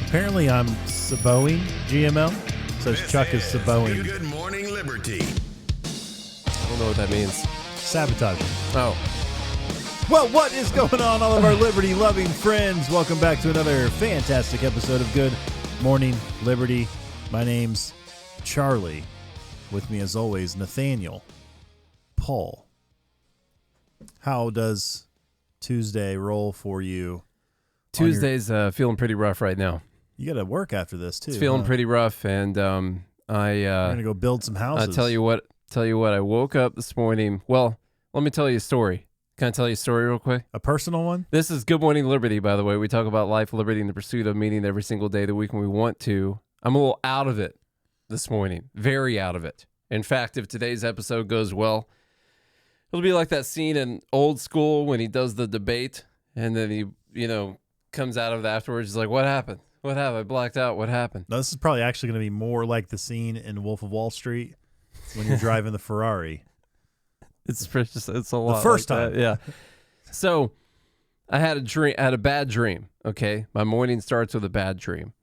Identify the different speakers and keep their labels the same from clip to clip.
Speaker 1: Apparently I'm saboing GML. Says
Speaker 2: This
Speaker 1: Chuck is saboing.
Speaker 2: Good Morning Liberty.
Speaker 3: I don't know what that means.
Speaker 1: Sabotaging.
Speaker 3: Oh.
Speaker 1: Well, what is going on, all of our liberty-loving friends? Welcome back to another fantastic episode of Good Morning Liberty. My name's Charlie. With me, as always, Nathaniel Paul. How does Tuesday roll for you?
Speaker 3: Tuesday's feeling pretty rough right now.
Speaker 1: You got to work after this, too.
Speaker 3: It's feeling pretty rough, and
Speaker 1: We're going to go build some houses.
Speaker 3: I'll tell you what, I woke up this morning. Well, let me tell you a story. Can I tell you a story real quick?
Speaker 1: A personal one?
Speaker 3: This is Good Morning Liberty, by the way. We talk about life, liberty, and the pursuit of meaning every single day of the week when we want to. I'm a little out of it this morning. Very out of it. In fact, if today's episode goes well, it'll be like that scene in Old School when he does the debate, and then he, comes out of it afterwards. He's like, what happened? What happened? I blacked out. What happened?
Speaker 1: No, this is probably actually going to be more like the scene in Wolf of Wall Street when you're driving the Ferrari.
Speaker 3: It's a lot.
Speaker 1: The first
Speaker 3: like
Speaker 1: time.
Speaker 3: that, yeah. So I had a bad dream. Okay. My morning starts with a bad dream.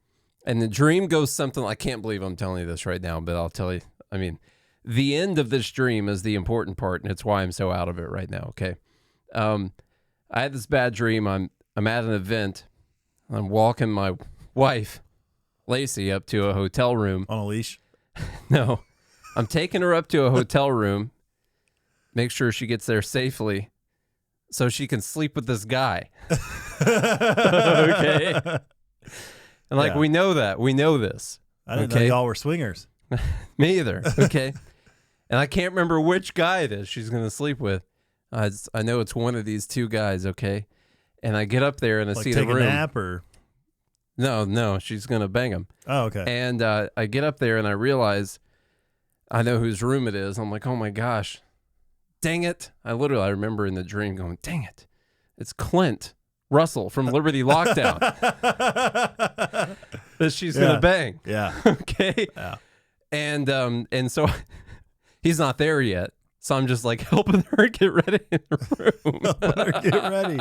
Speaker 3: And the dream goes something, I can't believe I'm telling you this right now, but I'll tell you. I mean, the end of this dream is the important part, and it's why I'm so out of it right now. Okay. I had this bad dream. I'm at an event. I'm walking my wife, Lacey, up to a hotel room.
Speaker 1: On a leash?
Speaker 3: No. I'm taking her up to a hotel room. Make sure she gets there safely so she can sleep with this guy. Okay. And we know that. We know this.
Speaker 1: I didn't know y'all were swingers.
Speaker 3: Me either. Okay. And I can't remember which guy it is she's going to sleep with. I know it's one of these two guys. Okay. And I get up there and I see the room.
Speaker 1: Take a nap or?
Speaker 3: No, she's going to bang him.
Speaker 1: Oh, okay.
Speaker 3: And I get up there and I realize I know whose room it is. I'm like, oh my gosh. Dang it. I remember in the dream going, dang it. It's Clint Russell from Liberty Lockdown that she's going to bang.
Speaker 1: Yeah.
Speaker 3: Okay.
Speaker 1: Yeah.
Speaker 3: And so he's not there yet. So I'm just like helping her get ready in the room.
Speaker 1: Helping her get ready.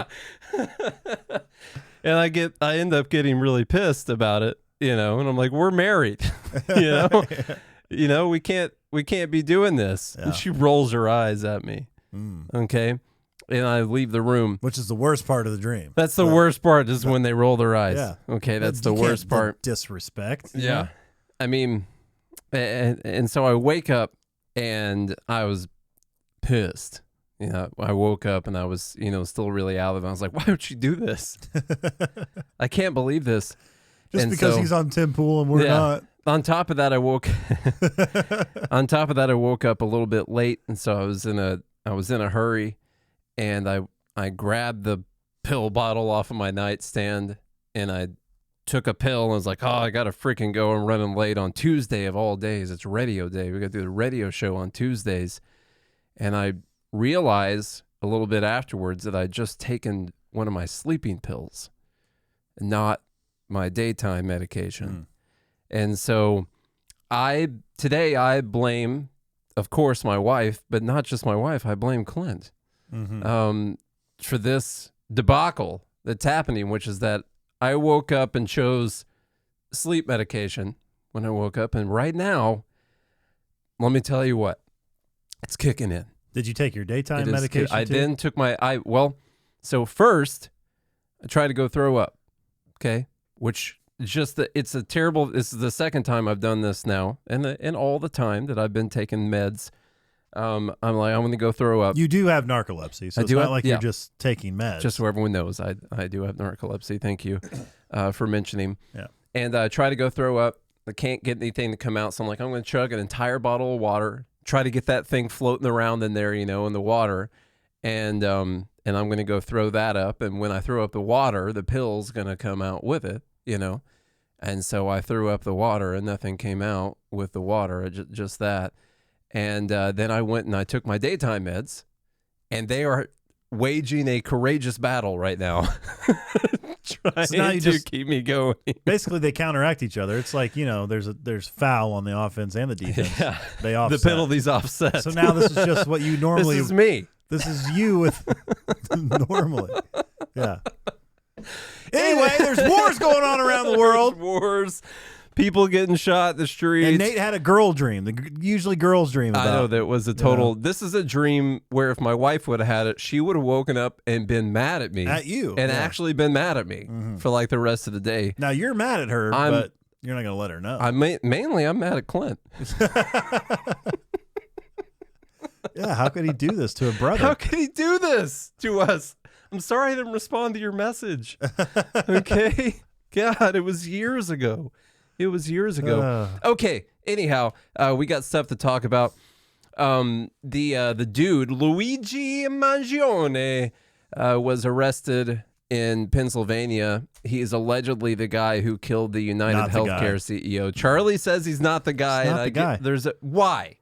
Speaker 3: And I end up getting really pissed about it, and I'm like, we're married, we can't be doing this.
Speaker 1: Yeah.
Speaker 3: And she rolls her eyes at me. Okay. And I leave the room.
Speaker 1: Which is the worst part of the dream.
Speaker 3: That's the worst part is when they roll their eyes.
Speaker 1: Yeah.
Speaker 3: Okay. That's the worst part.
Speaker 1: Disrespect.
Speaker 3: Yeah. I mean, and so I wake up and I was pissed. I woke up and I was, still really out of it. I was like, why would she do this? I can't believe this.
Speaker 1: Just because he's on Tim Pool and we're not.
Speaker 3: On top of that, I woke up a little bit late, and so I was in a hurry, and I grabbed the pill bottle off of my nightstand and I took a pill and was like, oh, I gotta freaking go. I'm running late on Tuesday of all days. It's radio day. We gotta do the radio show on Tuesdays. And I realized a little bit afterwards that I'd just taken one of my sleeping pills, not my daytime medication. And so today I blame, of course, my wife, but not just my wife. I blame Clint for this debacle that's happening, which is that I woke up and chose sleep medication when I woke up. And right now, let me tell you what, it's kicking in.
Speaker 1: Did you take your daytime medication
Speaker 3: I
Speaker 1: too?
Speaker 3: then took so first I tried to go throw up. Okay. Which this is the second time I've done this now. And all the time that I've been taking meds, I'm like, I'm going to go throw up.
Speaker 1: You do have narcolepsy, so it's not like you're just taking meds.
Speaker 3: Just so everyone knows, I do have narcolepsy. Thank you for mentioning.
Speaker 1: Yeah.
Speaker 3: And I try to go throw up. I can't get anything to come out, so I'm like, I'm going to chug an entire bottle of water, try to get that thing floating around in there, in the water, and I'm going to go throw that up. And when I throw up the water, the pill's going to come out with it, And so I threw up the water, and nothing came out with the water, just that. And then I went and I took my daytime meds, and they are waging a courageous battle right now. Trying to keep me going.
Speaker 1: Basically, they counteract each other. It's like, there's foul on the offense and the defense.
Speaker 3: Yeah.
Speaker 1: They offset.
Speaker 3: The penalties offset.
Speaker 1: So now this is just what you normally...
Speaker 3: This is me.
Speaker 1: This is you with normally. Yeah. Anyway, there's wars going on around the world.
Speaker 3: Wars. People getting shot in the streets.
Speaker 1: And Nate had a girl dream. Usually girls dream about.
Speaker 3: I know that was a total. This is a dream where if my wife would have had it, she would have woken up and been mad at me.
Speaker 1: At you.
Speaker 3: And actually been mad at me for like the rest of the day.
Speaker 1: Now you're mad at her, but you're not going to let her know.
Speaker 3: Mainly, I'm mad at Clint.
Speaker 1: Yeah, how could he do this to a brother?
Speaker 3: How could he do this to us? I'm sorry I didn't respond to your message. Okay? God, it was years ago. Okay. Anyhow, we got stuff to talk about. The dude, Luigi Mangione, was arrested in Pennsylvania. He is allegedly the guy who killed the United Healthcare CEO. Charlie says he's not the guy.
Speaker 1: Not the guy.
Speaker 3: Why?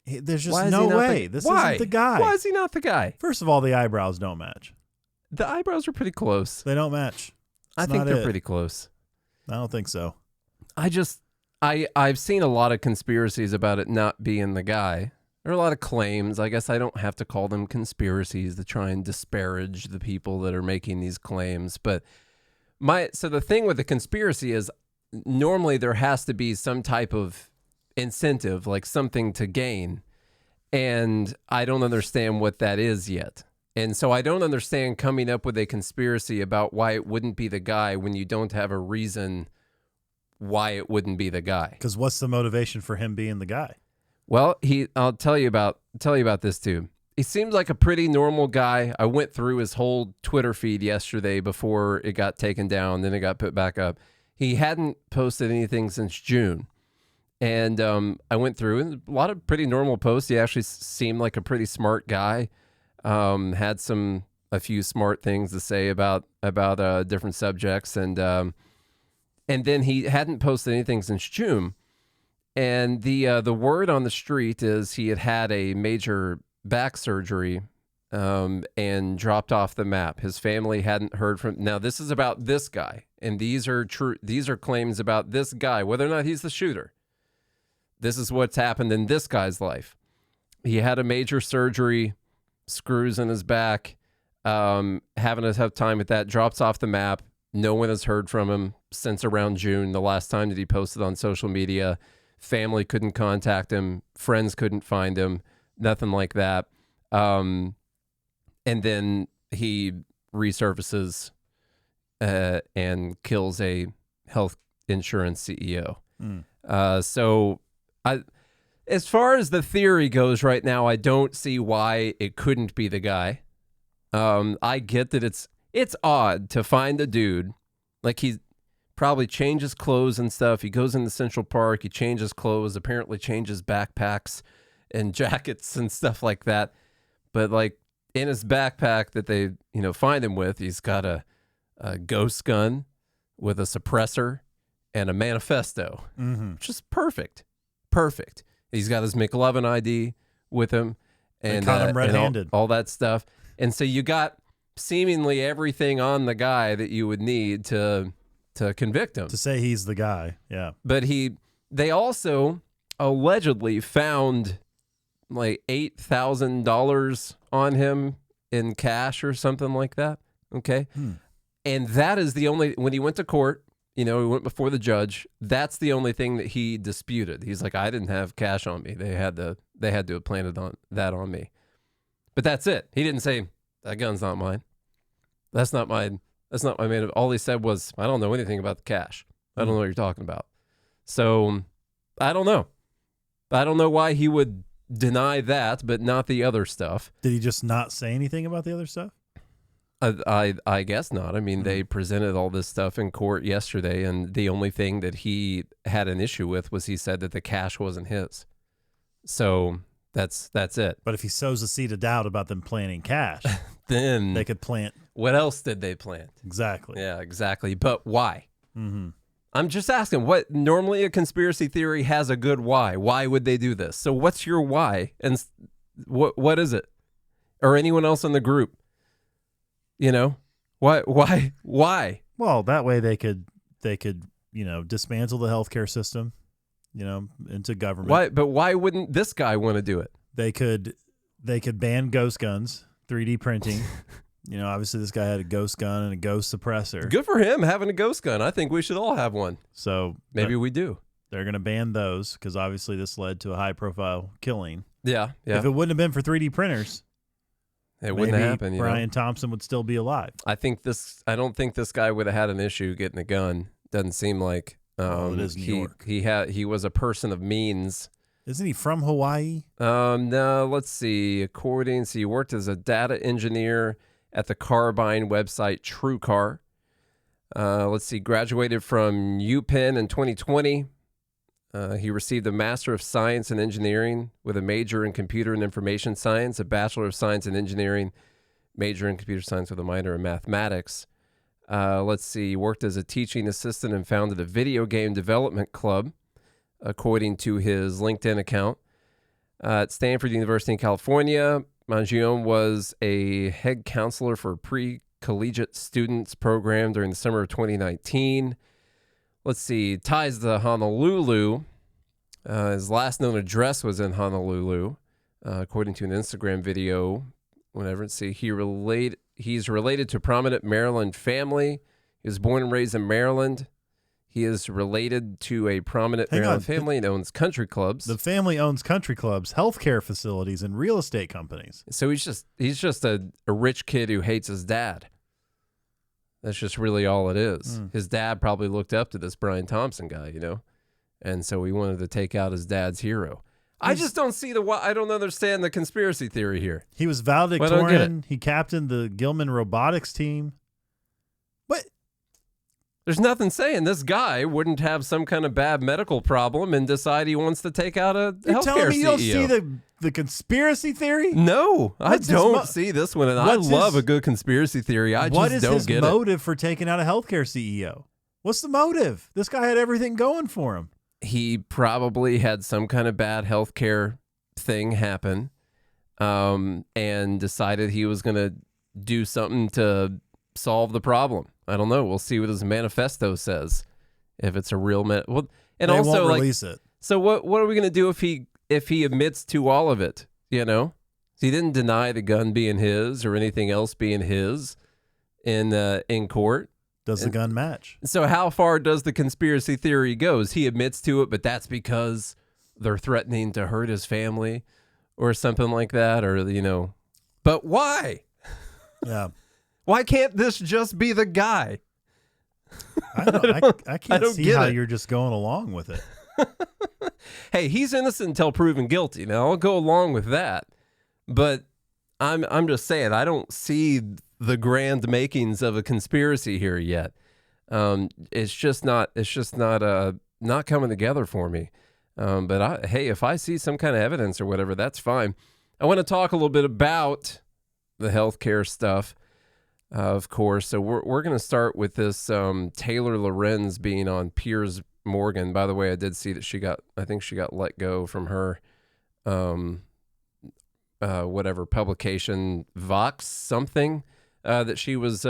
Speaker 1: There's just no way. This isn't the guy.
Speaker 3: Why is he not the guy?
Speaker 1: First of all, the eyebrows don't match.
Speaker 3: The eyebrows are pretty close.
Speaker 1: They don't match.
Speaker 3: I think they're pretty close.
Speaker 1: I don't think so.
Speaker 3: I've seen a lot of conspiracies about it not being the guy. There are a lot of claims. I guess I don't have to call them conspiracies to try and disparage the people that are making these claims. But so the thing with the conspiracy is normally there has to be some type of incentive, like something to gain. And I don't understand what that is yet. And so I don't understand coming up with a conspiracy about why it wouldn't be the guy when you don't have a reason why it wouldn't be the guy.
Speaker 1: Because what's the motivation for him being the guy?
Speaker 3: Well, I'll tell you about this dude. He seems like a pretty normal guy. I went through his whole Twitter feed yesterday before it got taken down, then it got put back up. He hadn't posted anything since June. And I went through and a lot of pretty normal posts. He actually seemed like a pretty smart guy. Had a few smart things to say about different subjects, and then he hadn't posted anything since June. And the word on the street is he had a major back surgery and dropped off the map. His family hadn't heard from. Now this is about this guy, and these are true. These are claims about this guy, whether or not he's the shooter. This is what's happened in this guy's life. He had a major surgery, screws in his back, having a tough time with that, drops off the map. No one has heard from him since around June, the last time that he posted on social media. Family couldn't contact him. Friends couldn't find him. Nothing like that. And then he resurfaces and kills a health insurance CEO. So as far as the theory goes right now, I don't see why it couldn't be the guy. I get that it's odd to find a dude, like he probably changes clothes and stuff. He goes into Central Park, he changes clothes, apparently changes backpacks and jackets and stuff like that. But like in his backpack that they, find him with, he's got a ghost gun with a suppressor and a manifesto, which is perfect. He's got his McLovin ID with him and
Speaker 1: caught him red-handed.
Speaker 3: And all that stuff. And so you got seemingly everything on the guy that you would need to convict him.
Speaker 1: To say he's the guy, yeah.
Speaker 3: But they also allegedly found like $8,000 on him in cash or something like that. Okay. And that is the only, when he went to court, he went before the judge, that's the only thing that he disputed. He's like, I didn't have cash on me. They had to have planted on me. But that's it. He didn't say, that gun's not mine. That's not my man. All he said was, I don't know anything about the cash. I don't know what you're talking about. So I don't know. I don't know why he would deny that, but not the other stuff.
Speaker 1: Did he just not say anything about the other stuff?
Speaker 3: I guess not. I mean, they presented all this stuff in court yesterday, and the only thing that he had an issue with was he said that the cash wasn't his. So that's it.
Speaker 1: But if he sows a seed of doubt about them planting cash,
Speaker 3: then
Speaker 1: they could plant.
Speaker 3: What else did they plant?
Speaker 1: Exactly.
Speaker 3: Yeah, exactly. But why? I'm just asking. What normally a conspiracy theory has a good why. Why would they do this? So what's your why? And what is it? Or anyone else in the group? Why?
Speaker 1: Well, that way they could dismantle the healthcare system, into government.
Speaker 3: Why? But why wouldn't this guy want to do it?
Speaker 1: They could ban ghost guns, 3D printing, Obviously this guy had a ghost gun and a ghost suppressor.
Speaker 3: Good for him having a ghost gun. I think we should all have one.
Speaker 1: So
Speaker 3: maybe we do.
Speaker 1: They're going to ban those because obviously this led to a high-profile killing.
Speaker 3: Yeah.
Speaker 1: If it wouldn't have been for 3D printers,
Speaker 3: it wouldn't happen.
Speaker 1: Brian Thompson would still be alive.
Speaker 3: I don't think this guy would have had an issue getting a gun. Doesn't seem like.
Speaker 1: It is New York.
Speaker 3: He was a person of means.
Speaker 1: Isn't he from Hawaii?
Speaker 3: No. Let's see. He worked as a data engineer at the Carbine website TrueCar. Let's see. Graduated from UPenn in 2020. He received a Master of Science in Engineering with a major in Computer and Information Science, a Bachelor of Science in Engineering, major in Computer Science with a minor in Mathematics. Let's see. He worked as a teaching assistant and founded a video game development club, according to his LinkedIn account. At Stanford University in California, Mangione was a head counselor for a pre-collegiate students program during the summer of 2019. Let's see, ties to Honolulu. His last known address was in Honolulu, according to an Instagram video. Let's see, he's related to a prominent Maryland family. He was born and raised in Maryland. He is related to a prominent Maryland family and owns country clubs.
Speaker 1: The family owns country clubs, healthcare facilities, and real estate companies.
Speaker 3: So he's just a rich kid who hates his dad. That's just really all it is. His dad probably looked up to this Brian Thompson guy, and so he wanted to take out his dad's hero. I just don't see I don't understand the conspiracy theory here.
Speaker 1: He was valedictorian. He captained the Gilman robotics team. What?
Speaker 3: There's nothing saying this guy wouldn't have some kind of bad medical problem and decide he wants to take out a
Speaker 1: You're
Speaker 3: healthcare
Speaker 1: telling me you don't
Speaker 3: CEO.
Speaker 1: see the conspiracy theory?
Speaker 3: No, I don't see this one, and I love a good conspiracy theory. I just don't get it.
Speaker 1: What is his motive for taking out a healthcare CEO? What's the motive? This guy had everything going for him.
Speaker 3: He probably had some kind of bad healthcare thing happen, and decided he was going to do something to solve the problem. I don't know. We'll see what his manifesto says. If it's a real and
Speaker 1: they
Speaker 3: also
Speaker 1: won't release it.
Speaker 3: So what are we going to do if he admits to all of it? He didn't deny the gun being his or anything else being his in court.
Speaker 1: Does the gun match?
Speaker 3: So how far does the conspiracy theory goes? He admits to it, but that's because they're threatening to hurt his family or something like that, or But why?
Speaker 1: Yeah.
Speaker 3: Why can't this just be the guy?
Speaker 1: I can't see how you're just going along with it.
Speaker 3: Hey, he's innocent until proven guilty. Now I'll go along with that, but I'm just saying I don't see the grand makings of a conspiracy here yet. It's just not coming together for me. But hey, if I see some kind of evidence or whatever, that's fine. I want to talk a little bit about the healthcare stuff. Of course. So we're going to start with this Taylor Lorenz being on Piers Morgan. By the way, I did see that I think she got let go from her whatever publication, Vox something, that she was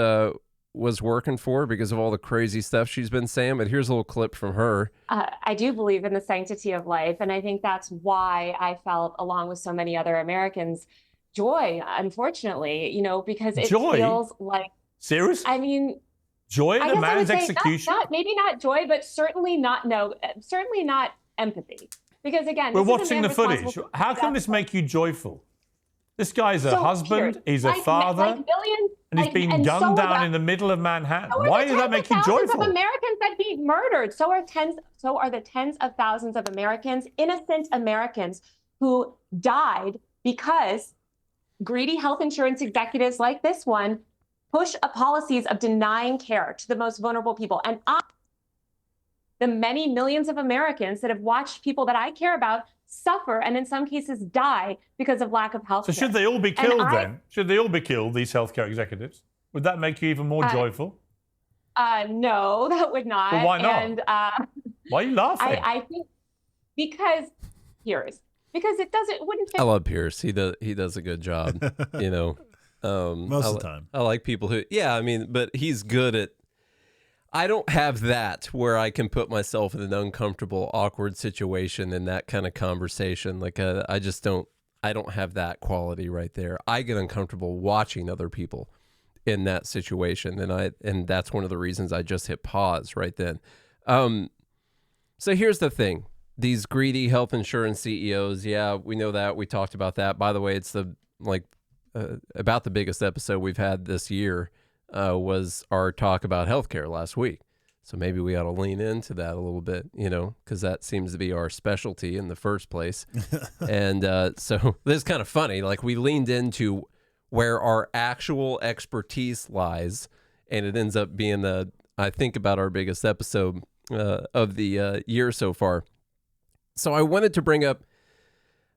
Speaker 3: working for because of all the crazy stuff she's been saying. But here's a little clip from her.
Speaker 2: I do believe in the sanctity of life. And I think that's why I felt, along with so many other Americans, joy, unfortunately, because it feels like...
Speaker 4: Serious?
Speaker 2: I mean...
Speaker 4: Joy in a man's execution?
Speaker 2: Maybe not joy, but certainly not empathy. Because again...
Speaker 4: We're watching the footage. How can this make you joyful? This guy's a husband, he's a father, and he's been gunned down in the middle of Manhattan. Why does that make you joyful?
Speaker 2: Thousands of Americans that he murdered. So are the tens of thousands of Americans, innocent Americans, who died because greedy health insurance executives like this one push policies of denying care to the most vulnerable people. And the many millions of Americans that have watched people that I care about suffer and in some cases die because of lack of health care.
Speaker 4: So should they all be killed then? Should they all be killed, these healthcare executives? Would that make you even more joyful?
Speaker 2: No, that would not.
Speaker 4: But why not?
Speaker 2: And,
Speaker 4: why are you laughing?
Speaker 2: I think because it wouldn't fit.
Speaker 3: I love Pierce. He does a good job,
Speaker 1: Most of the time.
Speaker 3: I like people who, but he's good at, I don't have that where I can put myself in an uncomfortable, awkward situation in that kind of conversation. Like, I don't have that quality right there. I get uncomfortable watching other people in that situation, and that's one of the reasons I just hit pause right then. So here's the thing. These greedy health insurance CEOs, yeah, we know that. We talked about that. By the way, it's about the biggest episode we've had this year was our talk about healthcare last week. So maybe we ought to lean into that a little bit, because that seems to be our specialty in the first place. And so this is kind of funny. Like, we leaned into where our actual expertise lies, and it ends up being, I think, about our biggest episode of the year so far. So I wanted to bring up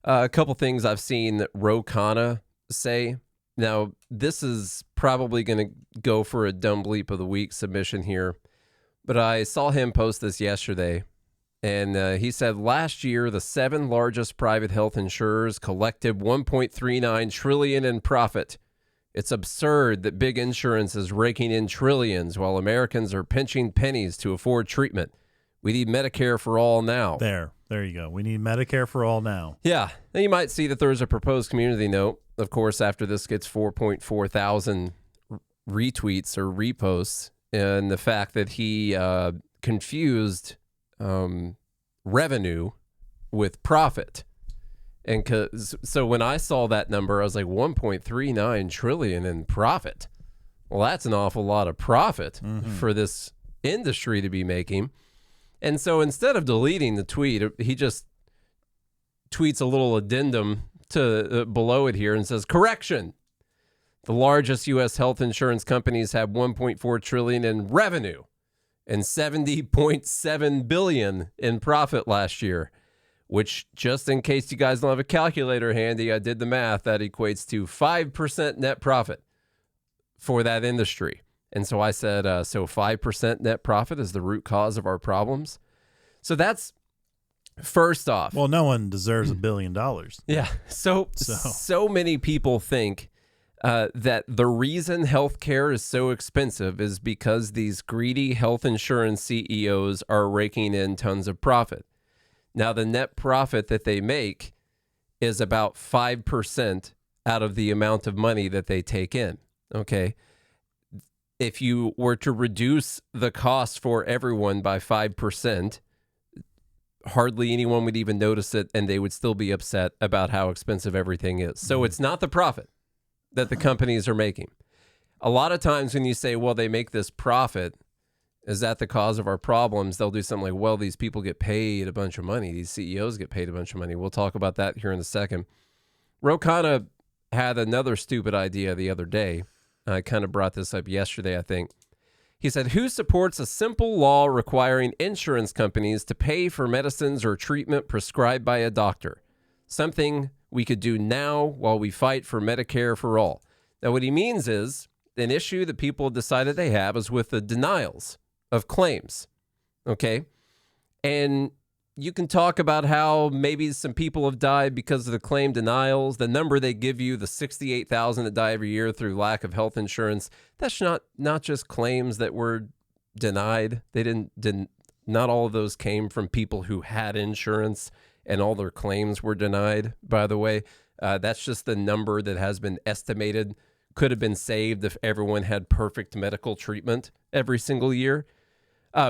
Speaker 3: a couple things I've seen Khanna say. Now, this is probably going to go for a Dumb Bleep of the Week submission here, but I saw him post this yesterday, and he said last year the 7 largest private health insurers collected $1.39 trillion in profit. It's absurd that big insurance is raking in trillions while Americans are pinching pennies to afford treatment. We need Medicare for all now.
Speaker 1: There you go. We need Medicare for all now.
Speaker 3: Yeah. Now you might see that there's a proposed community note. Of course, after this gets 4.4 thousand retweets or reposts, and the fact that he confused revenue with profit. And so when I saw that number, I was like, 1.39 trillion in profit. Well, that's an awful lot of profit for this industry to be making. And so instead of deleting the tweet, he just tweets a little addendum to below it here and says, correction. The largest U.S. health insurance companies have 1.4 trillion in revenue and 70.7 billion in profit last year, which, just in case you guys don't have a calculator handy, I did the math. That equates to 5% net profit for that industry. And so I said, so 5% net profit is the root cause of our problems. So that's first off.
Speaker 1: Well, no one deserves $1 billion.
Speaker 3: Yeah. So many people think that the reason healthcare is so expensive is because these greedy health insurance CEOs are raking in tons of profit. Now, the net profit that they make is about 5% out of the amount of money that they take in. Okay. If you were to reduce the cost for everyone by 5%, hardly anyone would even notice it, and they would still be upset about how expensive everything is. So it's not the profit that the companies are making. A lot of times when you say, well, they make this profit, is that the cause of our problems? They'll do something like, well, these people get paid a bunch of money. These CEOs get paid a bunch of money. We'll talk about that here in a second. Khanna had another stupid idea the other day. I kind of brought this up yesterday, I think. He said, who supports a simple law requiring insurance companies to pay for medicines or treatment prescribed by a doctor? Something we could do now while we fight for Medicare for all. Now, what he means is an issue that people decided they have is with the denials of claims. Okay? And you can talk about how maybe some people have died because of the claim denials. The number they give you, the 68,000 that die every year through lack of health insurance, that's not just claims that were denied. They didn't not all of those came from people who had insurance and all their claims were denied, by the way. That's just the number that has been estimated could have been saved if everyone had perfect medical treatment every single year.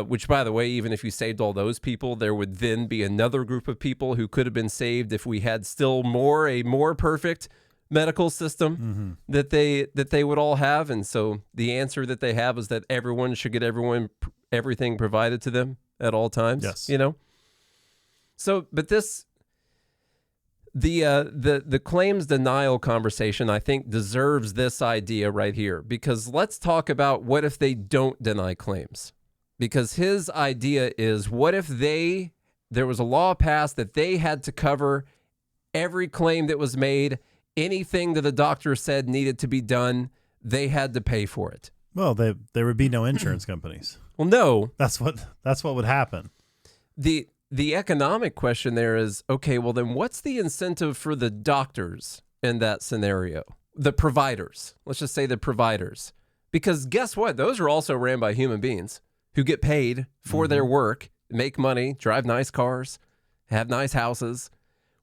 Speaker 3: Which, by the way, even if you saved all those people, there would then be another group of people who could have been saved if we had still a more perfect medical system that they would all have. And so the answer that they have is that everyone should get everything provided to them at all times.
Speaker 1: Yes.
Speaker 3: So, but the claims denial conversation, I think, deserves this idea right here, because let's talk about what if they don't deny claims. Because his idea is, what if there was a law passed that they had to cover every claim that was made, anything that the doctor said needed to be done, they had to pay for it.
Speaker 1: Well, there would be no insurance companies.
Speaker 3: Well, no.
Speaker 1: That's what would happen.
Speaker 3: The economic question there is, okay, well then what's the incentive for the doctors in that scenario? The providers. Let's just say the providers. Because guess what? Those are also ran by human beings who get paid for their work, make money, drive nice cars, have nice houses.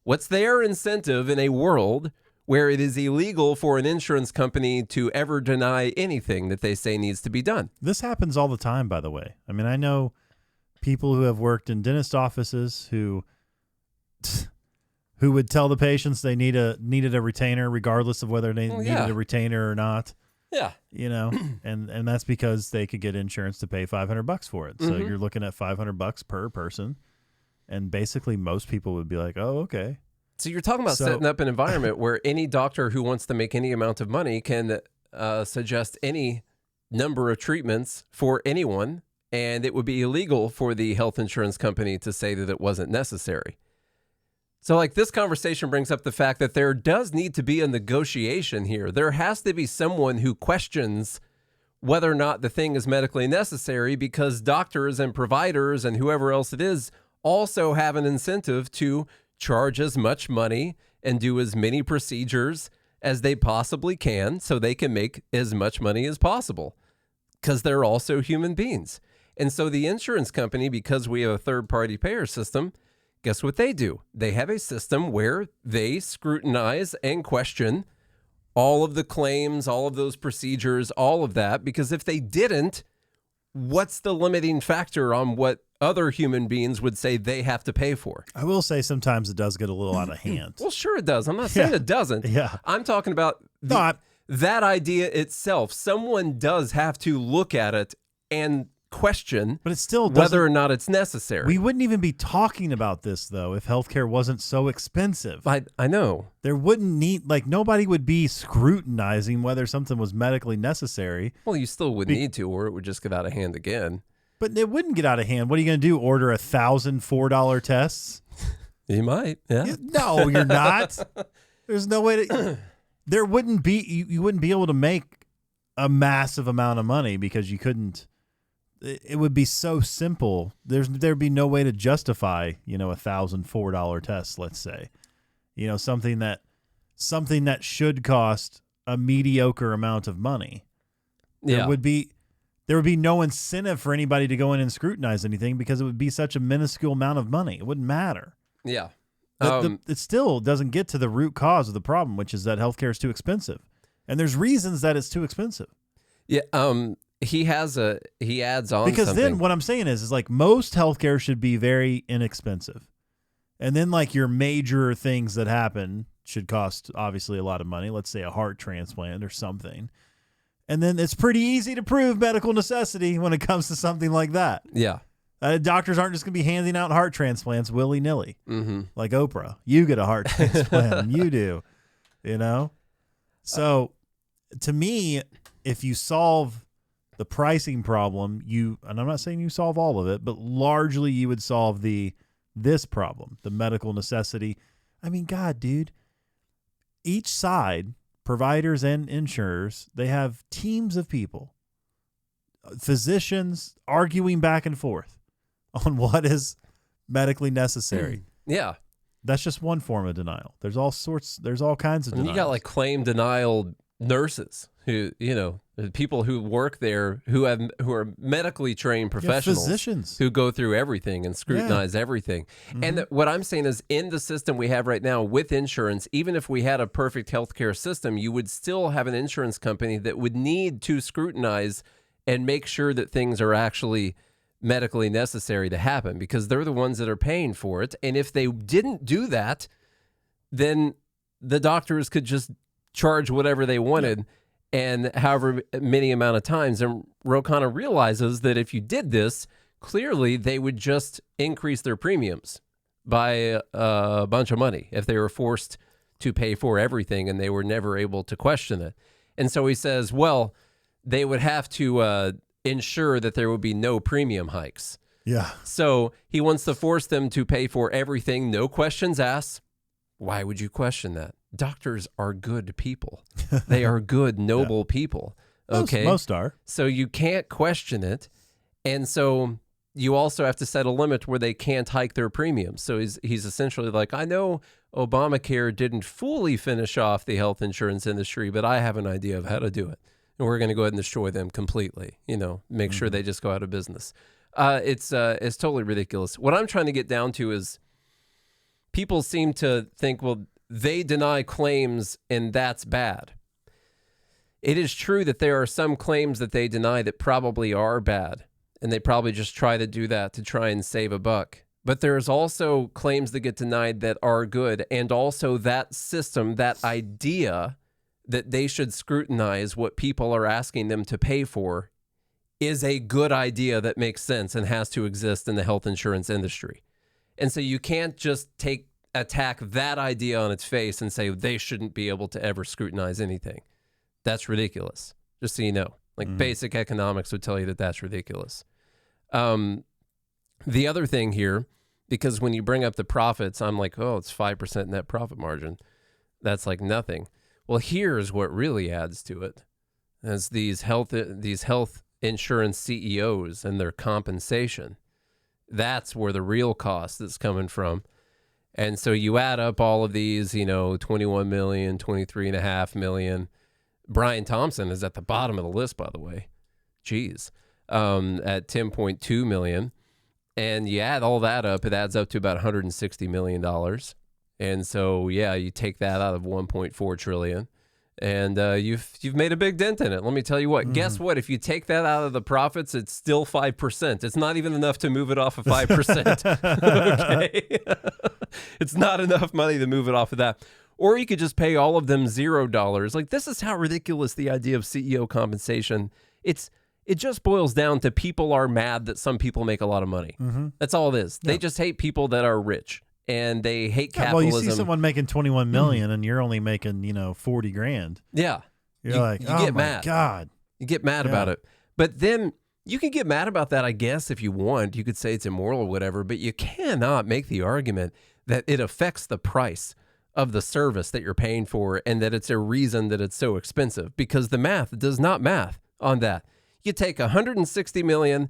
Speaker 3: What's their incentive in a world where it is illegal for an insurance company to ever deny anything that they say needs to be done.
Speaker 1: This happens all the time, by the way. I mean, I know people who have worked in dentist offices who would tell the patients they needed a retainer regardless of whether they needed a retainer or not.
Speaker 3: Yeah.
Speaker 1: You know, and that's because they could get insurance to pay $500 for it. So you're looking at $500 per person. And basically most people would be like, oh, okay.
Speaker 3: So you're talking about setting up an environment where any doctor who wants to make any amount of money can suggest any number of treatments for anyone, and it would be illegal for the health insurance company to say that it wasn't necessary. So like this conversation brings up the fact that there does need to be a negotiation here. There has to be someone who questions whether or not the thing is medically necessary, because doctors and providers and whoever else it is also have an incentive to charge as much money and do as many procedures as they possibly can so they can make as much money as possible, because they're also human beings. And so the insurance company, because we have a third-party payer system, guess what they do? They have a system where they scrutinize and question all of the claims, all of those procedures, all of that, because if they didn't, what's the limiting factor on what other human beings would say they have to pay for?
Speaker 1: I will say sometimes it does get a little out of hand.
Speaker 3: Well, sure it does. I'm not saying it doesn't.
Speaker 1: Yeah.
Speaker 3: I'm talking about that idea itself. Someone does have to look at it and question,
Speaker 1: but it still
Speaker 3: whether or not it's necessary.
Speaker 1: We wouldn't even be talking about this though if healthcare wasn't so expensive.
Speaker 3: I know.
Speaker 1: There wouldn't need, like, nobody would be scrutinizing whether something was medically necessary.
Speaker 3: Well, you still would need to, or it would just get out of hand again.
Speaker 1: But it wouldn't get out of hand. What are you going to do? Order 1,000 $4 tests?
Speaker 3: You might. Yeah.
Speaker 1: No, you're not. There's no way to. There wouldn't be. You wouldn't be able to make a massive amount of money because you couldn't. It would be so simple. There'd be no way to justify, 1,000 $4 tests. Let's say, something that should cost a mediocre amount of money. There would be no incentive for anybody to go in and scrutinize anything because it would be such a minuscule amount of money. It wouldn't matter.
Speaker 3: Yeah.
Speaker 1: It still doesn't get to the root cause of the problem, which is that healthcare is too expensive. And there's reasons that it's too expensive.
Speaker 3: Yeah. He adds on
Speaker 1: because
Speaker 3: something.
Speaker 1: Then what I'm saying is like most healthcare should be very inexpensive. And then like your major things that happen should cost obviously a lot of money. Let's say a heart transplant or something. And then it's pretty easy to prove medical necessity when it comes to something like that.
Speaker 3: Yeah.
Speaker 1: Doctors aren't just going to be handing out heart transplants willy-nilly.
Speaker 3: Mm-hmm.
Speaker 1: Like Oprah. You get a heart transplant. You do. So to me, if you solve the pricing problem, and I'm not saying you solve all of it, but largely you would solve this problem, the medical necessity. I mean, God, dude, each side, providers and insurers, they have teams of people, physicians arguing back and forth on what is medically necessary.
Speaker 3: Yeah.
Speaker 1: That's just one form of denial. There's all kinds of denials.
Speaker 3: You got like claim denial nurses who, people who work there who are medically trained professionals,
Speaker 1: physicians
Speaker 3: who go through everything and scrutinize everything. Mm-hmm. And what I'm saying is, in the system we have right now with insurance, even if we had a perfect healthcare system, you would still have an insurance company that would need to scrutinize and make sure that things are actually medically necessary to happen, because they're the ones that are paying for it. And if they didn't do that, then the doctors could just charge whatever they wanted and however many amount of times. And Ro Khanna realizes that if you did this, clearly they would just increase their premiums by a bunch of money if they were forced to pay for everything and they were never able to question it. And so he says, well, they would have to ensure that there would be no premium hikes.
Speaker 1: Yeah.
Speaker 3: So he wants to force them to pay for everything, no questions asked. Why would you question that? Doctors are good people. They are good, noble people. Okay.
Speaker 1: Most are.
Speaker 3: So you can't question it. And so you also have to set a limit where they can't hike their premiums. So he's essentially like, I know Obamacare didn't fully finish off the health insurance industry, but I have an idea of how to do it. And we're going to go ahead and destroy them completely, make sure they just go out of business. It's totally ridiculous. What I'm trying to get down to is people seem to think, well, they deny claims and that's bad. It is true that there are some claims that they deny that probably are bad, and they probably just try to do that to try and save a buck. But there's also claims that get denied that are good, and also that system, that idea that they should scrutinize what people are asking them to pay for is a good idea that makes sense and has to exist in the health insurance industry. And so you can't just attack that idea on its face and say they shouldn't be able to ever scrutinize anything. That's ridiculous, just so you know. Like basic economics would tell you that that's ridiculous. The other thing here, because when you bring up the profits, I'm like, oh, it's 5% net profit margin. That's like nothing. Well, here's what really adds to it, as these health insurance CEOs and their compensation. That's where the real cost is coming from. And so you add up all of these, 21 million, 23.5 million. Brian Thompson is at the bottom of the list, by the way. Jeez. At 10.2 million. And you add all that up, it adds up to about $160 million. And so, yeah, you take that out of 1.4 trillion, and you've made a big dent in it. Let me tell you what. Guess what? If you take that out of the profits, it's still 5%. It's not even enough to move it off of 5%. Okay, it's not enough money to move it off of that. Or you could just pay all of them $0. Like, this is how ridiculous the idea of CEO compensation. It just boils down to people are mad that some people make a lot of money. That's all it is. They just hate people that are rich. And they hate capitalism.
Speaker 1: Well, you see someone making 21 million and you're only making, 40 grand.
Speaker 3: Yeah.
Speaker 1: You're like, oh
Speaker 3: get
Speaker 1: my
Speaker 3: mad.
Speaker 1: God.
Speaker 3: You get mad about it. But then you can get mad about that, I guess, if you want. You could say it's immoral or whatever, but you cannot make the argument that it affects the price of the service that you're paying for and that it's a reason that it's so expensive, because the math does not math on that. You take 160 million,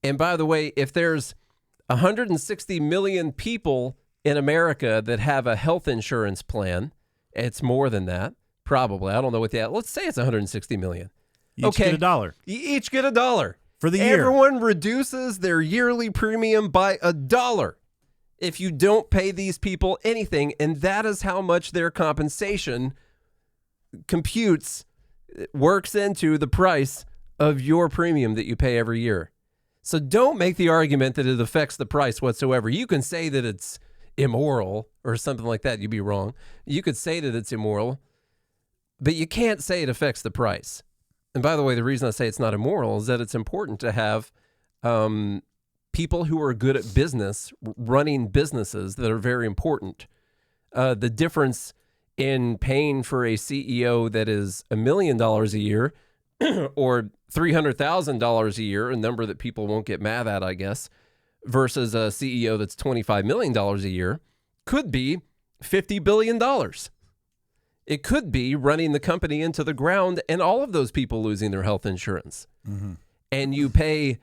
Speaker 3: and by the way, if there's 160 million people in America that have a health insurance plan, it's more than that, probably. I don't know what let's say it's 160 million.
Speaker 1: You each get $1.
Speaker 3: You each get $1
Speaker 1: for the year.
Speaker 3: Everyone reduces their yearly premium by $1 if you don't pay these people anything, and that is how much their compensation works into the price of your premium that you pay every year. So don't make the argument that it affects the price whatsoever. You can say that it's immoral or something like that. You'd be wrong. You could say that it's immoral, but you can't say it affects the price. And by the way, the reason I say it's not immoral is that it's important to have people who are good at business, running businesses that are very important. The difference in paying for a CEO that is $1 million a year or $300,000 a year, a number that people won't get mad at, I guess, versus a CEO that's $25 million a year, could be $50 billion. It could be running the company into the ground and all of those people losing their health insurance. And you pay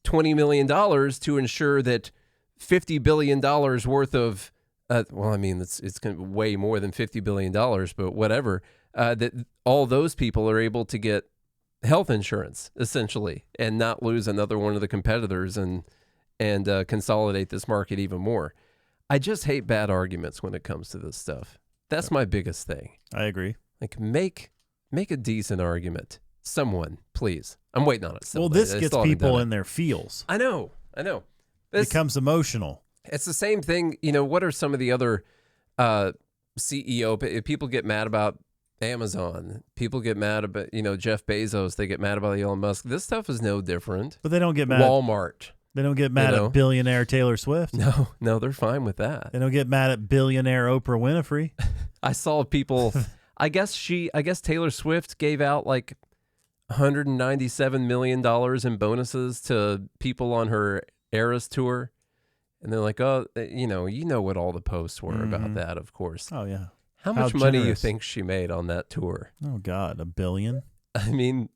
Speaker 3: $20 million to ensure that $50 billion worth of, it's going to be way more than $50 billion, but whatever, that all those people are able to get health insurance, essentially, and not lose another one of the competitors and consolidate this market even more. I just hate bad arguments when it comes to this stuff. That's my biggest thing.
Speaker 1: I agree.
Speaker 3: Like, make a decent argument. Someone, please. I'm waiting on it.
Speaker 1: Well, this gets people in their feels.
Speaker 3: I know.
Speaker 1: It becomes emotional.
Speaker 3: It's the same thing. What are some of the other CEO? People get mad about Amazon. People get mad about, Jeff Bezos. They get mad about Elon Musk. This stuff is no different.
Speaker 1: But they don't get mad
Speaker 3: Walmart.
Speaker 1: They don't get mad at billionaire Taylor Swift.
Speaker 3: No, they're fine with that.
Speaker 1: They don't get mad at billionaire Oprah Winfrey.
Speaker 3: I saw people, I guess Taylor Swift gave out like $197 million in bonuses to people on her Eras tour. And they're like, oh, you know what all the posts were about that, of course.
Speaker 1: Oh, yeah.
Speaker 3: How much money do you think she made on that tour?
Speaker 1: Oh, God, $1 billion?
Speaker 3: I mean,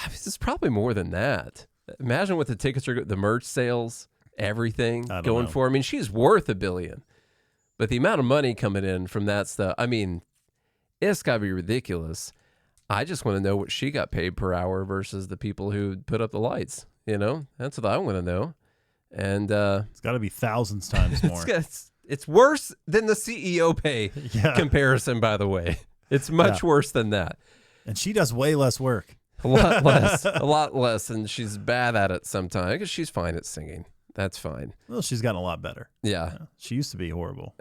Speaker 3: it's probably more than that. Imagine what the tickets are, the merch sales, everything going for. I mean, she's worth $1 billion. But the amount of money coming in from that stuff, I mean, it's got to be ridiculous. I just want to know what she got paid per hour versus the people who put up the lights. That's what I want to know. And
Speaker 1: it's got to be thousands times more.
Speaker 3: It's worse than the CEO pay comparison, by the way. It's much worse than that.
Speaker 1: And she does way less work.
Speaker 3: A lot less, and she's bad at it sometimes. I guess she's fine at singing. That's fine.
Speaker 1: Well, she's gotten a lot better.
Speaker 3: Yeah.
Speaker 1: She used to be horrible.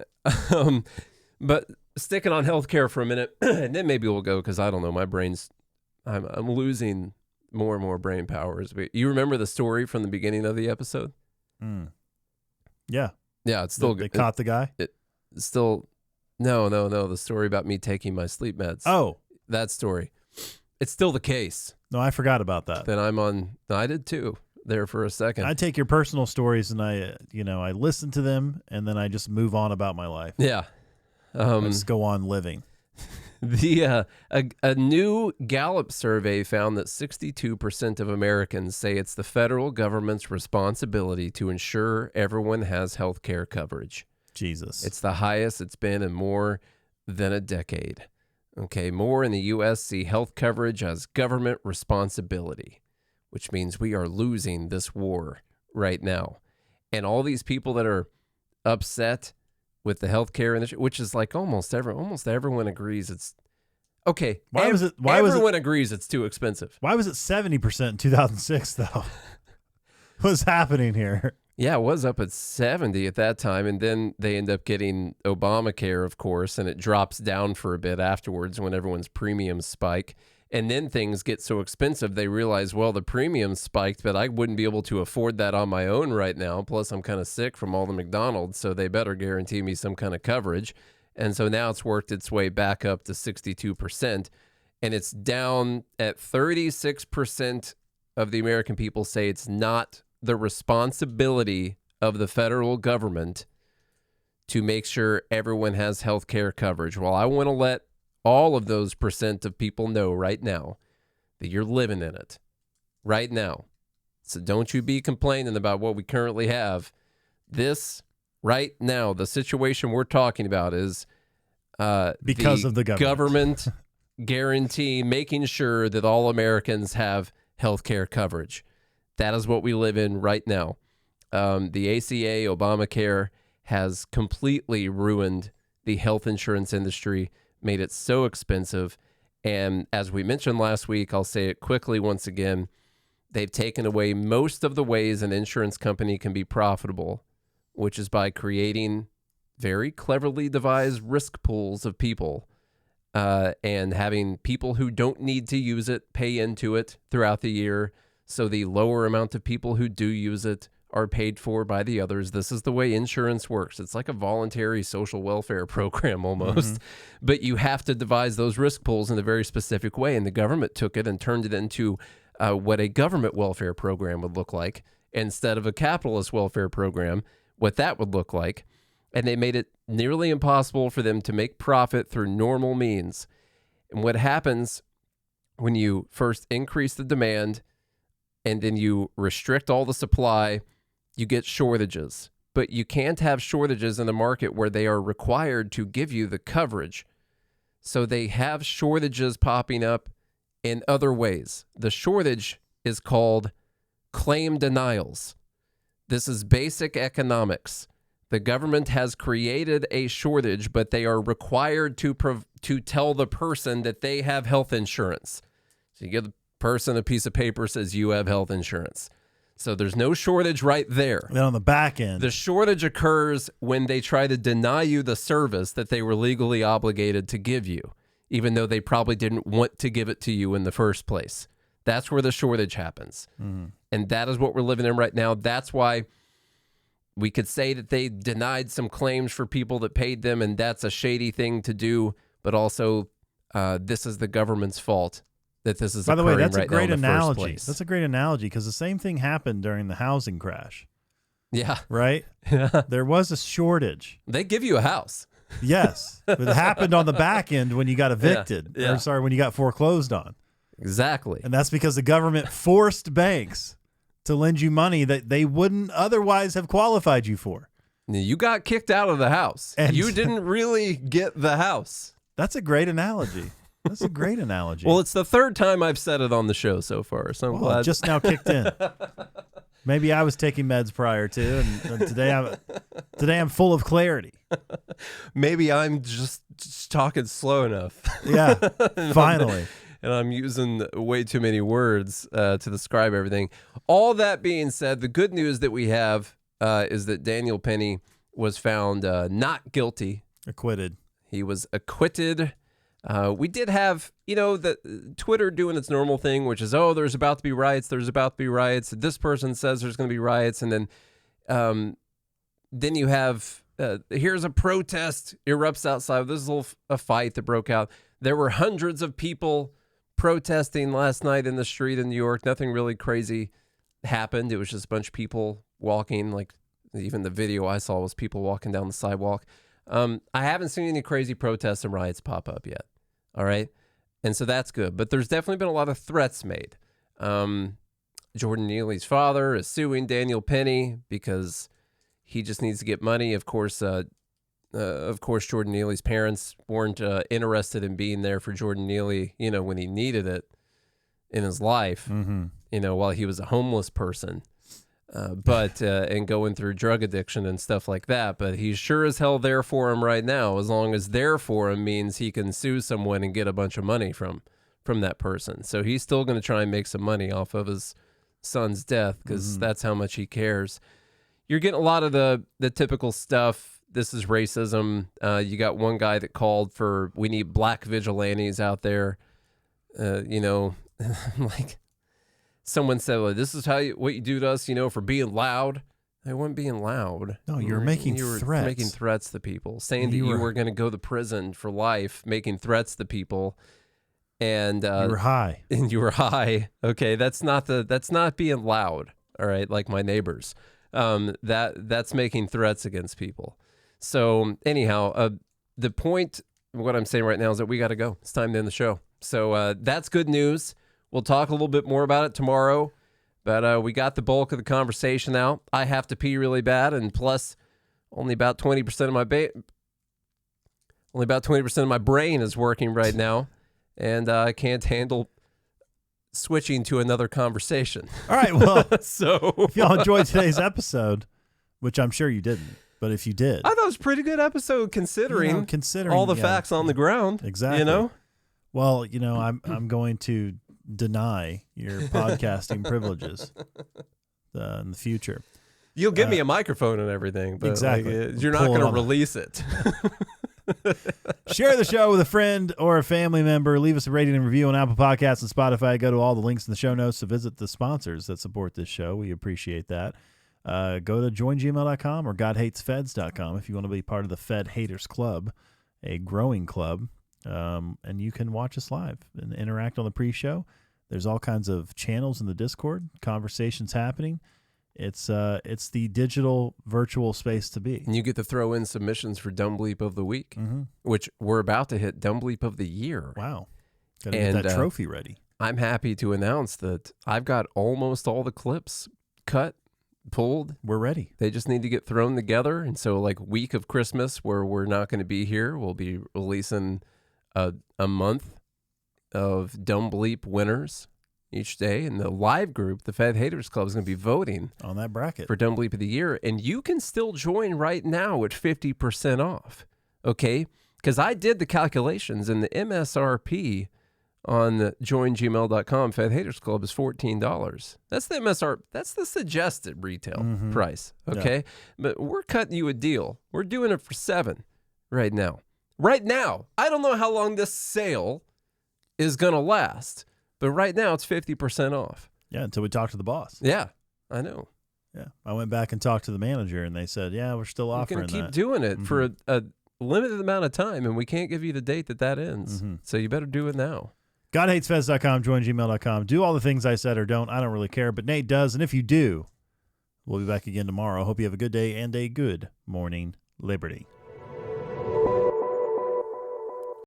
Speaker 3: But sticking on healthcare for a minute, and then maybe we'll go, because I don't know, my brain's, I'm losing more and more brain powers. You remember the story from the beginning of the episode?
Speaker 1: Yeah.
Speaker 3: Yeah, it's still good.
Speaker 1: They caught the guy?
Speaker 3: It's still, no. The story about me taking my sleep meds.
Speaker 1: Oh.
Speaker 3: That story. It's still the case.
Speaker 1: No, I forgot about that.
Speaker 3: That I'm on. I did too. There for a second.
Speaker 1: I take your personal stories and I listen to them and then I just move on about my life.
Speaker 3: Yeah.
Speaker 1: Let's go on living.
Speaker 3: A new Gallup survey found that 62% of Americans say it's the federal government's responsibility to ensure everyone has health care coverage.
Speaker 1: Jesus.
Speaker 3: It's the highest it's been in more than a decade. Okay, more in the U.S. see health coverage as government responsibility, which means we are losing this war right now. And all these people that are upset with the healthcare industry, which is like almost everyone agrees it's okay. Everyone agrees it's too expensive.
Speaker 1: Why was it 70% in 2006 though? What's happening here?
Speaker 3: Yeah, it was up at 70 at that time, and then they end up getting Obamacare, of course, and it drops down for a bit afterwards when everyone's premiums spike. And then things get so expensive, they realize, well, the premiums spiked, but I wouldn't be able to afford that on my own right now. Plus, I'm kind of sick from all the McDonald's, so they better guarantee me some kind of coverage. And so now it's worked its way back up to 62%, and it's down at 36% of the American people say it's not the responsibility of the federal government to make sure everyone has health care coverage. Well, I want to let all of those percent of people know right now that you're living in it right now. So don't you be complaining about what we currently have. This right now, the situation we're talking about is
Speaker 1: because of the
Speaker 3: government guarantee, making sure that all Americans have health care coverage. That is what we live in right now. The ACA, Obamacare, has completely ruined the health insurance industry, made it so expensive. And as we mentioned last week, I'll say it quickly once again, they've taken away most of the ways an insurance company can be profitable, which is by creating very cleverly devised risk pools of people and having people who don't need to use it pay into it throughout the year. So the lower amount of people who do use it are paid for by the others. This is the way insurance works. It's like a voluntary social welfare program almost, but you have to devise those risk pools in a very specific way. And the government took it and turned it into what a government welfare program would look like instead of a capitalist welfare program, what that would look like. And they made it nearly impossible for them to make profit through normal means. And what happens when you first increase the demand and then you restrict all the supply, you get shortages. But you can't have shortages in a market where they are required to give you the coverage. So they have shortages popping up in other ways. The shortage is called claim denials. This is basic economics. The government has created a shortage, but they are required to tell the person that they have health insurance. So you give the person a piece of paper that says you have health insurance. So there's no shortage right there.
Speaker 1: Then on the back end,
Speaker 3: the shortage occurs when they try to deny you the service that they were legally obligated to give you, even though they probably didn't want to give it to you in the first place. That's where the shortage happens. And that is what we're living in right now. That's why we could say that they denied some claims for people that paid them, and that's a shady thing to do. But also, this is the government's fault that this is occurring right now. By the way, that's a great
Speaker 1: analogy. That's a great analogy because the same thing happened during the housing crash.
Speaker 3: Yeah.
Speaker 1: Right?
Speaker 3: Yeah.
Speaker 1: There was a shortage.
Speaker 3: They give you a house.
Speaker 1: Yes. But it happened on the back end when you got evicted.
Speaker 3: Yeah.
Speaker 1: Or, sorry, when you got foreclosed on.
Speaker 3: Exactly.
Speaker 1: And that's because the government forced banks to lend you money that they wouldn't otherwise have qualified you for.
Speaker 3: You got kicked out of the house. And you didn't really get the house.
Speaker 1: That's a great analogy. That's a great analogy.
Speaker 3: Well, it's the third time I've said it on the show so far, so I'm glad.
Speaker 1: It just now kicked in. Maybe I was taking meds prior to, and today I'm full of clarity.
Speaker 3: Maybe I'm just talking slow enough.
Speaker 1: Yeah, finally.
Speaker 3: And I'm using way too many words to describe everything. All that being said, the good news that we have is that Daniel Penny was found not guilty.
Speaker 1: Acquitted.
Speaker 3: He was acquitted. We did have, the Twitter doing its normal thing, which is, there's about to be riots. There's about to be riots. This person says there's going to be riots. And then you have, here's a protest erupts outside. This is a fight that broke out. There were hundreds of people protesting last night in the street in New York. Nothing really crazy happened. It was just a bunch of people walking. Like even the video I saw was people walking down the sidewalk. I haven't seen any crazy protests and riots pop up yet. All right. And so that's good. But there's definitely been a lot of threats made. Jordan Neely's father is suing Daniel Penny because he just needs to get money. Of course, Jordan Neely's parents weren't interested in being there for Jordan Neely, when he needed it in his life, while he was a homeless person. And going through drug addiction and stuff like that. But he's sure as hell there for him right now, as long as there for him means he can sue someone and get a bunch of money from that person. So he's still going to try and make some money off of his son's death because that's how much he cares. You're getting a lot of the typical stuff. This is racism. You got one guy that called for, we need black vigilantes out there. Like, someone said, well, this is what you do to us, for being loud. I wasn't being loud.
Speaker 1: No, you were making threats.
Speaker 3: Making threats to people, saying that you were going to go to prison for life, making threats to people. And
Speaker 1: you were high.
Speaker 3: And you were high. Okay, that's not being loud. All right, like my neighbors. That's making threats against people. So anyhow, the point, what I'm saying right now is that we got to go. It's time to end the show. So that's good news. We'll talk a little bit more about it tomorrow, but we got the bulk of the conversation out. I have to pee really bad, and plus, only about 20% of my brain is working right now, and I can't handle switching to another conversation.
Speaker 1: All right, well,
Speaker 3: so
Speaker 1: if y'all enjoyed today's episode, which I'm sure you didn't, but if you did,
Speaker 3: I thought it was a pretty good episode considering all the facts on the ground.
Speaker 1: Exactly. Well, I'm going to deny your podcasting privileges in the future.
Speaker 3: You'll give me a microphone and everything, but
Speaker 1: exactly.
Speaker 3: You're not going to release it.
Speaker 1: Share the show with a friend or a family member. Leave us a rating and review on Apple Podcasts and Spotify. Go to all the links in the show notes to visit the sponsors that support this show. We appreciate that. Go to joingml.com or godhatesfeds.com if you want to be part of the Fed Haters Club, a growing club. And you can watch us live and interact on the pre-show. There's all kinds of channels in the Discord, conversations happening. It's the digital virtual space to be.
Speaker 3: And you get to throw in submissions for Dumb Bleep of the Week, which we're about to hit Dumb Bleep of the Year.
Speaker 1: Wow. Got to get that trophy ready.
Speaker 3: I'm happy to announce that I've got almost all the clips cut, pulled.
Speaker 1: We're ready.
Speaker 3: They just need to get thrown together. And so like week of Christmas where we're not going to be here, we'll be releasing a month of Dumb Bleep winners each day, and the live group, the Fed Haters Club, is going to be voting
Speaker 1: on that bracket
Speaker 3: for Dumb Bleep of the Year, and you can still join right now at 50% off, okay? Because I did the calculations, and the MSRP on the joingml.com Fed Haters Club is $14. That's the MSRP. That's the suggested retail price, okay? Yeah. But we're cutting you a deal. We're doing it for $7 right now. Right now, I don't know how long this sale is going to last, but right now it's 50% off.
Speaker 1: Yeah, until we talk to the boss.
Speaker 3: Yeah, I know.
Speaker 1: Yeah, I went back and talked to the manager, and they said, yeah, we're still offering that.
Speaker 3: We're going to keep doing it for a limited amount of time, and we can't give you the date that ends. So you better do it now.
Speaker 1: GodHatesFeds.com, joingml.com. Do all the things I said or don't. I don't really care, but Nate does, and if you do, we'll be back again tomorrow. Hope you have a good day and a good morning, Liberty.